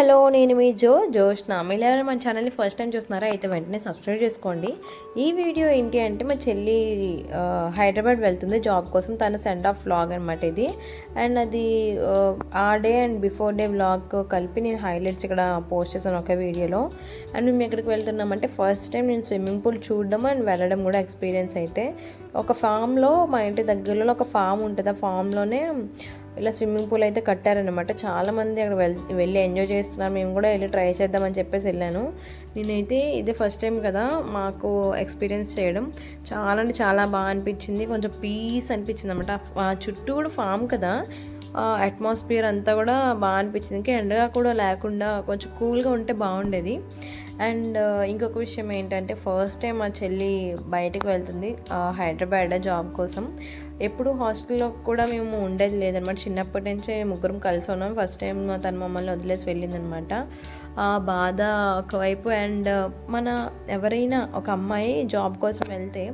Hello, నేను మీ జోష్న. మీరు ఎవరైనా మన ఛానల్ని ఫస్ట్ టైం చూస్తున్నారా అయితే వెంటనే సబ్స్క్రైబ్ చేసుకోండి. ఈ వీడియో ఏంటి అంటే మా చెల్లి హైదరాబాద్ వెళ్తుంది జాబ్ కోసం. తన సెండ్ ఆఫ్ వ్లాగ్ అనమాట ఇది. అండ్ అది ఆ day and before day vlog కలిపి నేను హైలైట్స్ ఇక్కడ పోస్ట్ చేశాను ఒక వీడియోలో. అండ్ మేము ఎక్కడికి వెళ్తున్నామంటే ఫస్ట్ టైం నేను స్విమ్మింగ్ పూల్ చూడడం అండ్ వెళ్ళడం కూడా ఎక్స్పీరియన్స్ అయితే. ఒక ఫామ్లో, మా ఇంటి దగ్గరలో ఒక ఫామ్ ఉంటుంది. ఆ ఫామ్లోనే ఇలా స్విమ్మింగ్ పూల్ అయితే కట్టారనమాట. చాలామంది అక్కడ వెళ్ళి ఎంజాయ్ చేస్తున్నారు. మేము కూడా వెళ్ళి ట్రై చేద్దామని చెప్పేసి వెళ్ళాను. నేనైతే ఇదే ఫస్ట్ టైం కదా మాకు ఎక్స్పీరియన్స్ చేయడం. చాలా అంటే చాలా బాగా అనిపించింది. కొంచెం పీస్ అనిపించింది అనమాట. చుట్టూ కూడా ఫామ్ కదా, అట్మాస్ఫియర్ అంతా కూడా బాగా అనిపించింది. ఇంకా ఎండగా కూడా లేకుండా కొంచెం కూల్గా ఉంటే బాగుండేది. అండ్ ఇంకొక విషయం ఏంటంటే ఫస్ట్ టైం మా చెల్లి బయటకు వెళ్తుంది హైదరాబాద్ జాబ్ కోసం. ఎప్పుడు హాస్టల్లో కూడా మేము ఉండేది లేదనమాట. చిన్నప్పటి నుంచే ముగ్గురం కలిసి ఉన్నాం. ఫస్ట్ టైం తన మమ్మల్ని వదిలేసి వెళ్ళిందనమాట. ఆ బాధ ఒకవైపు. అండ్ మన ఎవరైనా ఒక అమ్మాయి జాబ్ కోసం వెళ్తే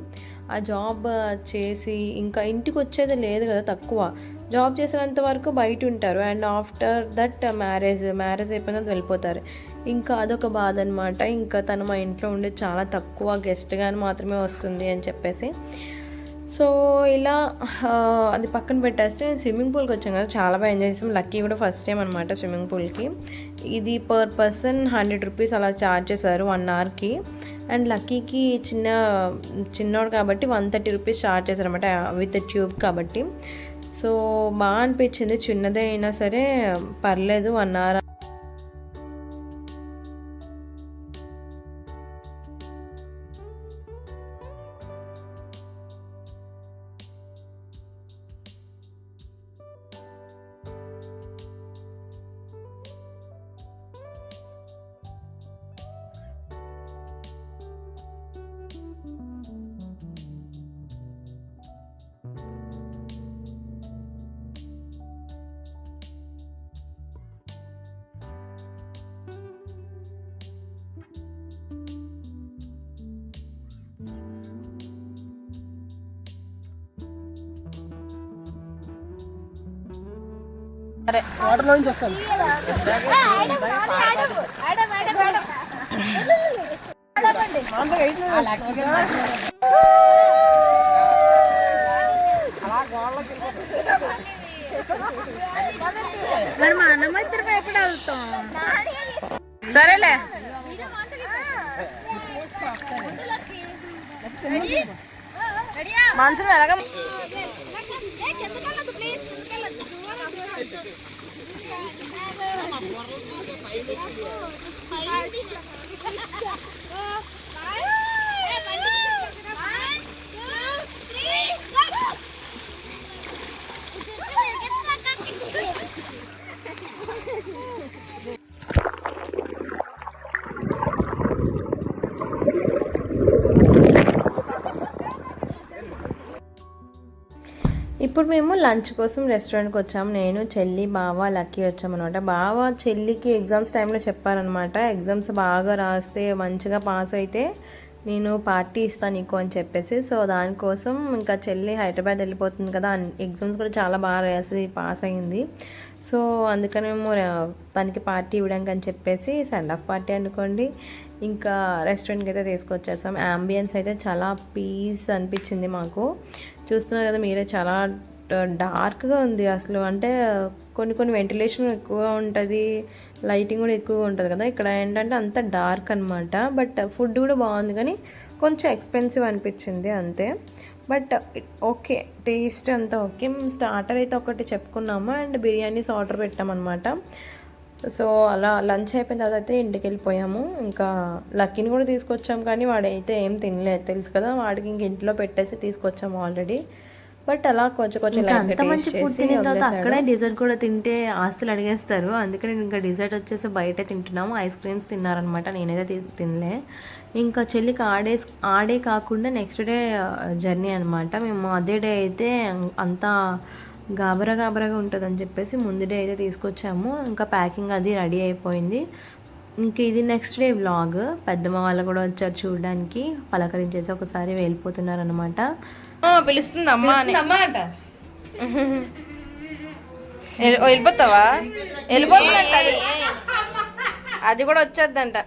ఆ జాబ్ చేసి ఇంకా ఇంటికి వచ్చేది లేదు కదా, తక్కువ. జాబ్ చేసినంత వరకు బయట ఉంటారు. అండ్ ఆఫ్టర్ దట్ మ్యారేజ్ అయిపోయిన తర్వాత వెళ్ళిపోతారు. ఇంకా అదొక బాధ అనమాట. ఇంకా తను మా ఇంట్లో ఉండే చాలా తక్కువ, గెస్ట్ కానీ మాత్రమే వస్తుంది అని చెప్పేసి. సో ఇలా అది పక్కన పెట్టేస్తే స్విమ్మింగ్ పూల్కి వచ్చాం కదా, చాలా బాగా ఎంజాయ్ చేసాం. లక్కీ కూడా ఫస్ట్ టైం అనమాట స్విమ్మింగ్ పూల్కి. ఇది పర్ పర్సన్ 100 రూపీస్ అలా ఛార్జ్ చేశారు 1 అవర్కి. అండ్ లక్కీకి చిన్నోడు కాబట్టి 130 రూపీస్ ఛార్జ్ చేశారనమాట విత్ ట్యూబ్ కాబట్టి. సో బాగా అనిపించింది. చిన్నదే అయినా సరే పర్లేదు 1 అవర్. వాటర్లో నుంచి వస్తాను. మరి మా అన్నమ్మ ఇద్దరు ఎక్కడ వెళ్తాం? సరేలే. మనసు ఎలాగ ఇప్పుడు మేము లంచ్ కోసం రెస్టారెంట్కి వచ్చాము. నేను, చెల్లి, బావ, లక్కీ వచ్చామన్నమాట. బావ చెల్లికి ఎగ్జామ్స్ టైంలో చెప్పారనమాట, ఎగ్జామ్స్ బాగా రాస్తే మంచిగా పాస్ అయితే నేను పార్టీ ఇస్తాను నీకు అని చెప్పేసి. సో దానికోసం ఇంకా చెల్లి హైదరాబాద్ వెళ్ళిపోతుంది కదా, ఎగ్జామ్స్ కూడా చాలా బాగా రాసి పాస్ అయింది. సో అందుకని మేము తనకి పార్టీ ఇవ్వడానికి అని చెప్పేసి సెండ్ ఆఫ్ పార్టీ అనుకోండి ఇంకా రెస్టారెంట్కి అయితే తీసుకొచ్చేసాం. యాంబియన్స్ అయితే చాలా పీస్ అనిపించింది మాకు. చూస్తున్నారు కదా మీరే, చాలా డార్క్గా ఉంది అసలు. అంటే కొన్ని వెంటిలేషన్ ఎక్కువగా ఉంటుంది, లైటింగ్ కూడా ఎక్కువగా ఉంటుంది కదా. ఇక్కడ ఏంటంటే అంత డార్క్ అనమాట. బట్ ఫుడ్ కూడా బాగుంది కానీ కొంచెం ఎక్స్పెన్సివ్ అనిపించింది అంతే. బట్ ఓకే, టేస్ట్ అంతా ఓకే. స్టార్టర్ అయితే ఒకటి చెప్పుకున్నాము అండ్ బిర్యానీస్ ఆర్డర్ పెట్టామన్నమాట. సో అలా లంచ్ అయిపోయిన తర్వాత అయితే ఇంటికి వెళ్ళిపోయాము. ఇంకా లక్కీని కూడా తీసుకొచ్చాము కానీ వాడైతే ఏం తినలేదు, తెలుసు కదా. వాడికి ఇంక ఇంట్లో పెట్టేసి తీసుకొచ్చాము ఆల్రెడీ. బట్ అలా కొంచెం అంత మంచి ఫుడ్ తిన్న తర్వాత అక్కడే డిజర్ట్ కూడా తింటే ఆస్తులు అడిగేస్తారు. అందుకని ఇంకా డిజర్ట్ వచ్చేసి బయట తింటున్నాము. ఐస్ క్రీమ్స్ తిన్నారనమాట, నేనైతే తినలే. ఇంకా చెల్లికి ఆడే కాకుండా నెక్స్ట్ డే జర్నీ అనమాట. మేము అదే డే అయితే అంతా గాబరాగా ఉంటుందని చెప్పేసి ముందు డే అయితే తీసుకొచ్చాము. ఇంకా ప్యాకింగ్ అది రెడీ అయిపోయింది. ఇంక ఇది నెక్స్ట్ డే వ్లాగ్. పెద్దమ్మ వాళ్ళు కూడా వచ్చారు చూడడానికి, పలకరించేసి ఒకసారి వెళ్ళిపోతున్నారు అనమాట. పిలుస్తుంది అమ్మ అని. వెళ్ళిపోతావా? వెళ్ళిపోతుందంట అది. అది కూడా వచ్చేద్దంట.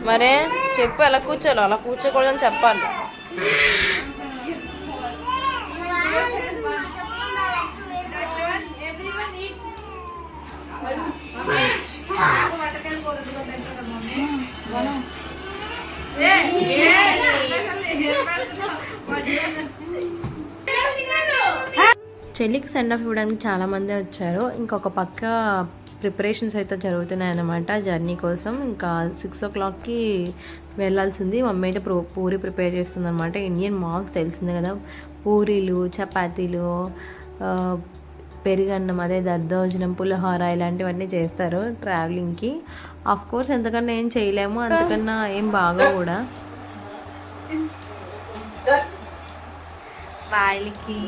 మరే చెప్పు ఎలా కూర్చోాలి, అలా కూర్చోకూడదని చెప్పాలి. చెల్లికి సెండ్ ఆఫ్ ఇవ్వడానికి చాలామంది వచ్చారు. ఇంకొక పక్క ప్రిపరేషన్స్ అయితే జరుగుతున్నాయి అన్నమాట జర్నీ కోసం. ఇంకా 6 o'clockకి వెళ్ళాల్సింది. మమ్మీ అయితే పూరి ప్రిపేర్ చేస్తుంది అనమాట. ఇండియన్ మామ్స్ తెలిసిందే కదా, పూరీలు, చపాతీలు, పెరుగన్నం, అదే దద్దోజనం, పులిహోర ఇలాంటివన్నీ చేస్తారు ట్రావెలింగ్కి. ఆఫ్ కోర్స్ ఎంతకన్నా ఏం చేయలేము, అంతకన్నా ఏం బాగా కూడా. వాయిలికి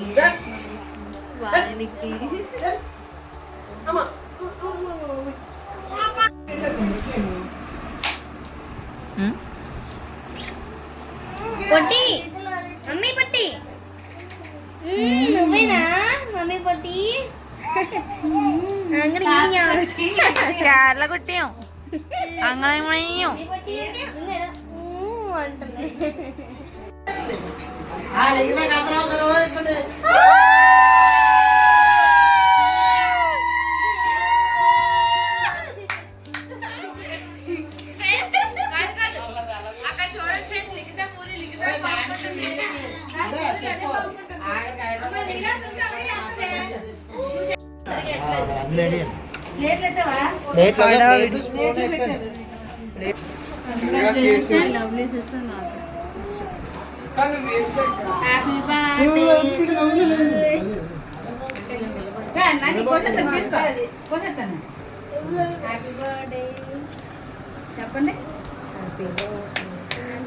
పొట్టి మమ్మీ పొట్టి నువ్వేనా మమ్మీ పొట్టి కేరళ കുട്ടിയോ അങ്ങനെ മുണയോ అంటుంది. చెప్పండి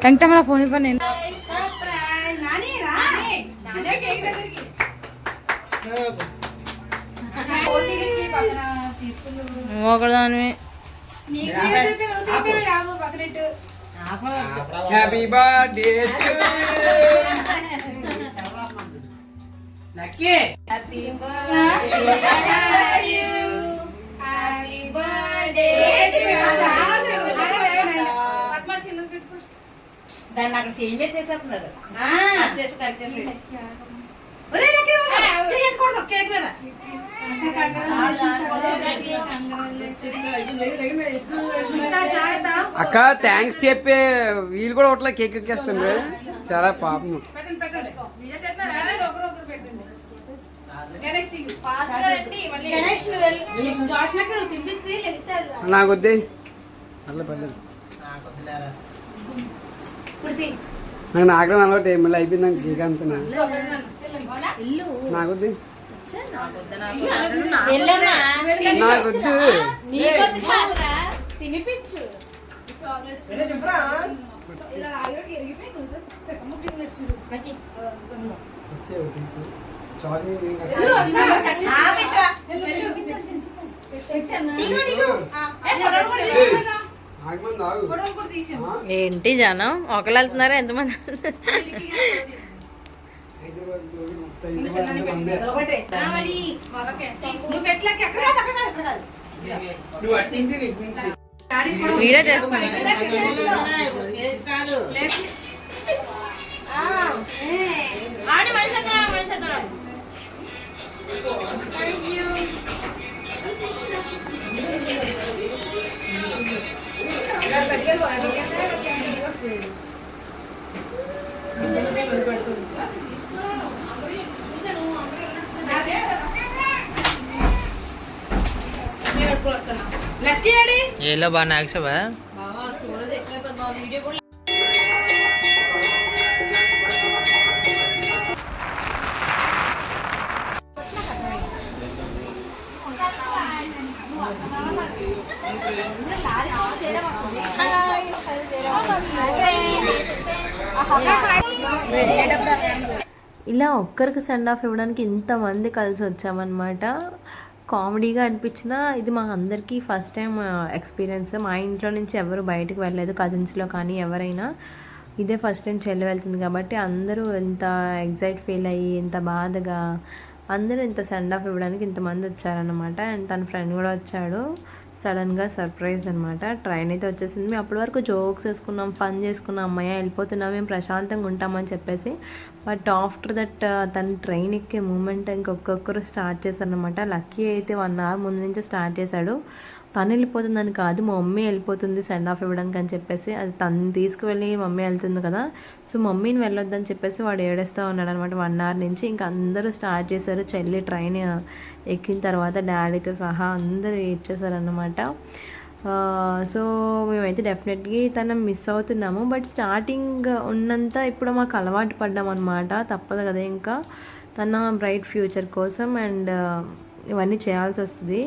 వెంకటమ్మ ఫోన్ ఇవ్వండి. ఒకదానివి హ్యాపీ బర్త్డే దాన్ని అక్కడ సేమే చేసేస్తున్నారు. అక్క థ్యాంక్స్ చెప్పే వీళ్ళు కూడా ఒకట్లా కేక్ ఎక్కేస్తాను. చాలా పాపం. నాకు వద్దే అట్లా పర్లేదు. నాకు నాగడం అలవాటు మళ్ళీ అయిపోయింది నాకు కేక్ అంత నాకు వద్దు నాకు వద్దు. తినిపించు ఏంటి జనం ఒకళ్ళు వెళ్తున్నారా ఎంతమంది? వీడియో చేస్తున్నా. ఏలో బాగా నాగసవా ఇలా ఒక్కరికి సెండ్ ఆఫ్ ఇవ్వడానికి ఇంతమంది కలిసి వచ్చామన్నమాట. కామెడీగా అనిపించిన ఇది మా అందరికీ ఫస్ట్ టైం ఎక్స్పీరియన్స్. మా ఇంట్లో నుంచి ఎవరు బయటకు వెళ్ళలేదు, కజిన్స్లో కానీ ఎవరైనా. ఇదే ఫస్ట్ టైం చెల్లి వెళ్తుంది కాబట్టి అందరూ ఎంత ఎగ్జైట్ ఫీల్ అయ్యి ఎంత బాధగా అందరూ ఇంత సెండ్ ఆఫ్ ఇవ్వడానికి ఇంతమంది వచ్చారనమాట. అండ్ తన ఫ్రెండ్ కూడా వచ్చాడు. సడన్గా సర్ప్రైజ్ అనమాట. ట్రైన్ అయితే వచ్చేసింది. మేము అప్పటి వరకు జోక్స్ వేసుకున్నాం, ఫన్ చేసుకున్నాం, అమ్మాయి వెళ్ళిపోతున్నాం, మేము ప్రశాంతంగా ఉంటామని చెప్పేసి. బట్ ఆఫ్టర్ దట్ తన ట్రైన్ ఎక్కే మూమెంట్ ఇంకొకరు స్టార్ట్ చేశారనమాట. లక్కీ అయితే 1 hour ముందు నుంచే స్టార్ట్ చేశాడు. తను వెళ్ళిపోతుందని కాదు, మా మమ్మీ వెళ్ళిపోతుంది సెండ్ ఆఫ్ ఇవ్వడానికి అని చెప్పేసి. అది తను తీసుకువెళ్ళి మమ్మీ వెళ్తుంది కదా, సో మమ్మీని వెళ్ళొద్దని చెప్పేసి వాడు ఏడేస్తూ ఉన్నాడు అనమాట 1 hour నుంచి. ఇంకా అందరూ స్టార్ట్ చేశారు. చెల్లి ట్రైన్ ఎక్కిన తర్వాత డాడీతో సహా అందరూ ఇచ్చేసారనమాట. సో మేమైతే డెఫినెట్గా తను మిస్ అవుతున్నాము. బట్ స్టార్టింగ్ ఉన్నంత ఇప్పుడు మాకు అలవాటు పడ్డాం అనమాట. తప్పదు కదా ఇంకా తన బ్రైట్ ఫ్యూచర్ కోసం. అండ్ ఇవన్నీ చేయాల్సి వస్తుంది,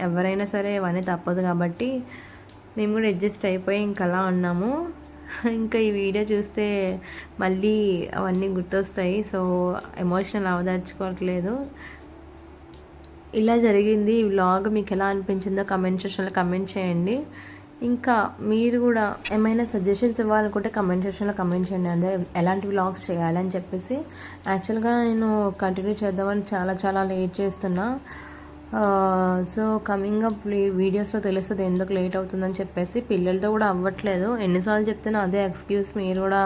ఎవరైనా సరే ఇవన్నీ తప్పదు కాబట్టి మేము కూడా అడ్జస్ట్ అయిపోయి ఇంకా అలా ఉన్నాము. ఇంకా ఈ వీడియో చూస్తే మళ్ళీ అవన్నీ గుర్తొస్తాయి. సో ఎమోషనల్ అవదార్చుకోవట్లేదు. ఇలా జరిగింది. ఈ వ్లాగ్ మీకు ఎలా అనిపించిందో కమెంట్ సెక్షన్లో కమెంట్ చేయండి. ఇంకా మీరు కూడా ఏమైనా సజెషన్స్ ఇవ్వాలనుకుంటే కమెంట్ సెక్షన్లో కమెంట్ చేయండి. అదే ఎలాంటి వ్లాగ్స్ చేయాలని చెప్పేసి. యాక్చువల్గా నేను కంటిన్యూ చేద్దామని చాలా లేట్ చేస్తున్నా. సో కమింగ్ అప్ వీడియోస్లో తెలుస్తుంది ఎందుకు లేట్ అవుతుందని చెప్పేసి. పిల్లలతో కూడా అవ్వట్లేదు, ఎన్నిసార్లు చెప్తున్నా అదే ఎక్స్క్యూజ్. మీరు కూడా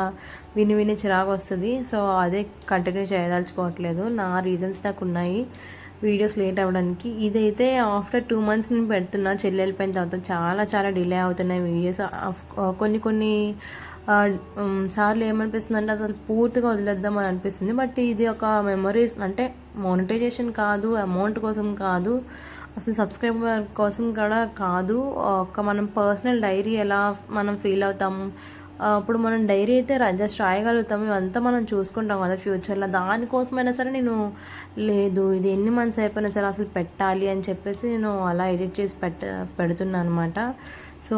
విని చిరాకు వస్తుంది. సో అదే కంటిన్యూ చేయదలుచుకోవట్లేదు. నా రీజన్స్ నాకు ఉన్నాయి వీడియోస్ లేట్ అవ్వడానికి. ఇదైతే ఆఫ్టర్ 2 months నేను పెడుతున్నా. చెల్లి వెళ్ళిపోయిన తర్వాత చాలా డిలే అవుతున్నాయి వీడియోస్. కొన్ని సార్లు ఏమనిపిస్తుంది అంటే అసలు పూర్తిగా వదిలేద్దామని అనిపిస్తుంది. బట్ ఇది ఒక మెమరీస్, అంటే మోనిటైజేషన్ కాదు, అమౌంట్ కోసం కాదు, అసలు సబ్స్క్రైబర్ కోసం కూడా కాదు. ఒక మనం పర్సనల్ డైరీ ఎలా మనం ఫీల్ అవుతాము, అప్పుడు మనం డైరీ అయితే జస్ట్ రాయగలుగుతాము, ఇవంతా మనం చూసుకుంటాం కదా ఫ్యూచర్లో. దానికోసమైనా సరే నేను లేదు ఇది ఎన్ని మంత్స్ అయిపోయినా సరే అసలు పెట్టాలి అని చెప్పేసి నేను అలా ఎడిట్ చేసి పెడుతున్నాను అనమాట. సో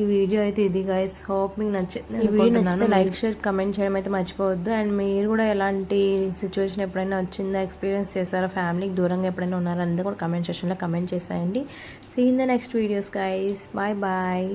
ఈ వీడియో అయితే ఇది గైస్. హోప్ మీకు నచ్చింది. ఈ వీడియో నచ్చితే లైక్, షేర్, కమెంట్ చేయడం అయితే మర్చిపోవద్దు. అండ్ మీరు కూడా ఎలాంటి సిచ్యువేషన్ ఎప్పుడైనా వచ్చిందా, ఎక్స్పీరియన్స్ చేశారా, ఫ్యామిలీకి దూరంగా ఎప్పుడైనా ఉన్నారా, అందరూ కూడా కమెంట్ సెక్షన్లో కమెంట్ చేసేయండి. See in the next videos guys. Bye.